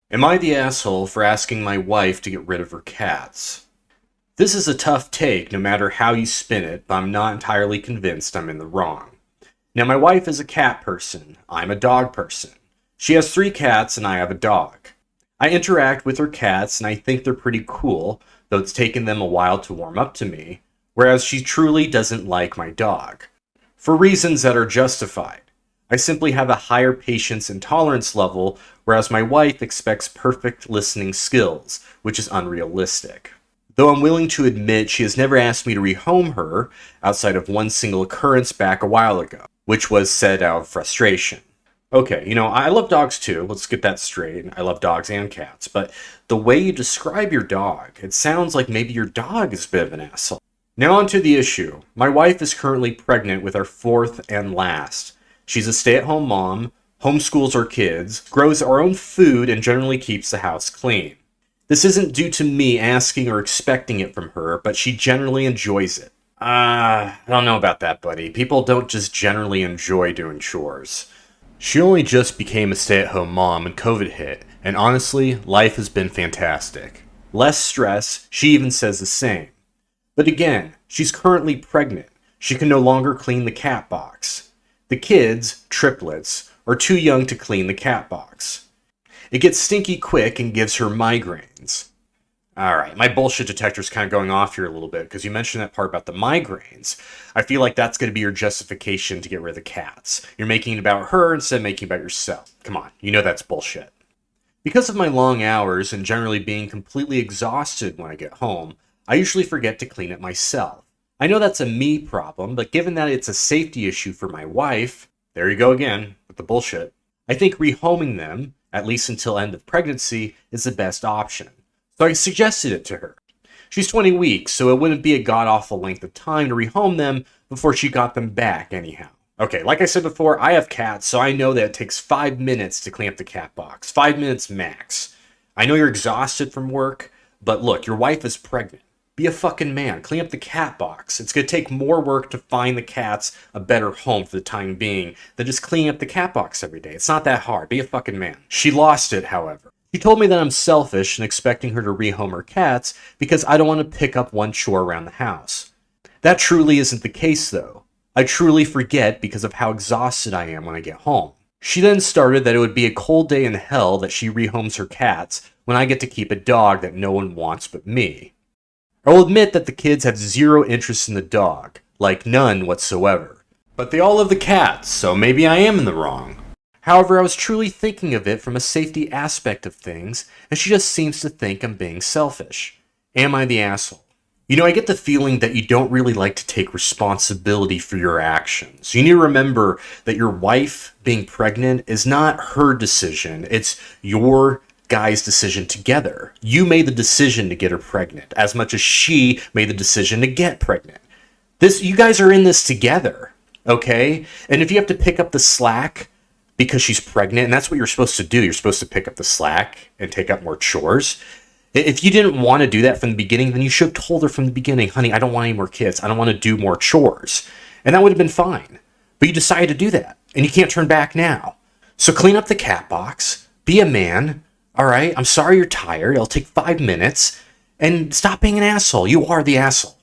Am I the asshole for asking my wife to get rid of her cats? This is a tough take no matter how you spin it, but I'm not entirely convinced I'm in the wrong. Now, my wife is a cat person. I'm a dog person. She has 3 cats and I have a dog. I interact with her cats and I think they're pretty cool, though it's taken them a while to warm up to me, whereas she truly doesn't like my dog. For reasons that are justified. I simply have a higher patience and tolerance level, whereas my wife expects perfect listening skills, which is unrealistic. Though I'm willing to admit she has never asked me to rehome her, outside of one single occurrence back a while ago, which was said out of frustration. Okay, I love dogs too, let's get that straight. I love dogs and cats, but the way you describe your dog, it sounds like maybe your dog is a bit of an asshole. Now on to the issue. My wife is currently pregnant with our 4th and last. She's a stay-at-home mom, homeschools our kids, grows our own food, and generally keeps the house clean. This isn't due to me asking or expecting it from her, but she generally enjoys it. I don't know about that, buddy. People don't just generally enjoy doing chores. She only just became a stay-at-home mom when COVID hit, and honestly, life has been fantastic. Less stress, she even says the same. But again, she's currently pregnant. She can no longer clean the cat box. The kids, triplets, are too young to clean the cat box. It gets stinky quick and gives her migraines. Alright, my bullshit detector's kind of going off here a little bit because you mentioned that part about the migraines. I feel like that's going to be your justification to get rid of the cats. You're making it about her instead of making it about yourself. Come on, you know that's bullshit. Because of my long hours and generally being completely exhausted when I get home, I usually forget to clean it myself. I know that's a me problem, but given that it's a safety issue for my wife, there you go again with the bullshit, I think rehoming them, at least until end of pregnancy, is the best option. So I suggested it to her. She's 20 weeks, so it wouldn't be a god-awful length of time to rehome them before she got them back anyhow. Okay, like I said before, I have cats, so I know that it takes 5 minutes to clean up the cat box. 5 minutes max. I know you're exhausted from work, but look, your wife is pregnant. Be a fucking man. Clean up the cat box. It's going to take more work to find the cats a better home for the time being than just cleaning up the cat box every day. It's not that hard. Be a fucking man. She lost it, however. She told me that I'm selfish in expecting her to rehome her cats because I don't want to pick up one chore around the house. That truly isn't the case, though. I truly forget because of how exhausted I am when I get home. She then started that it would be a cold day in hell that she rehomes her cats when I get to keep a dog that no one wants but me. I'll admit that the kids have zero interest in the dog, like none whatsoever. But they all love the cats, so maybe I am in the wrong. However, I was truly thinking of it from a safety aspect of things, and she just seems to think I'm being selfish. Am I the asshole? I get the feeling that you don't really like to take responsibility for your actions. You need to remember that your wife being pregnant is not her decision, it's your guy's decision together. You made the decision to get her pregnant, as much as she made the decision to get pregnant. You guys are in this together, okay? And if you have to pick up the slack because she's pregnant, and that's what you're supposed to do, you're supposed to pick up the slack and take up more chores. If you didn't want to do that from the beginning, then you should have told her from the beginning, honey, I don't want any more kids. I don't want to do more chores. And that would have been fine. But you decided to do that, and you can't turn back now. So clean up the cat box, be a man. All right, I'm sorry you're tired. It'll take 5 minutes. And stop being an asshole. You are the asshole.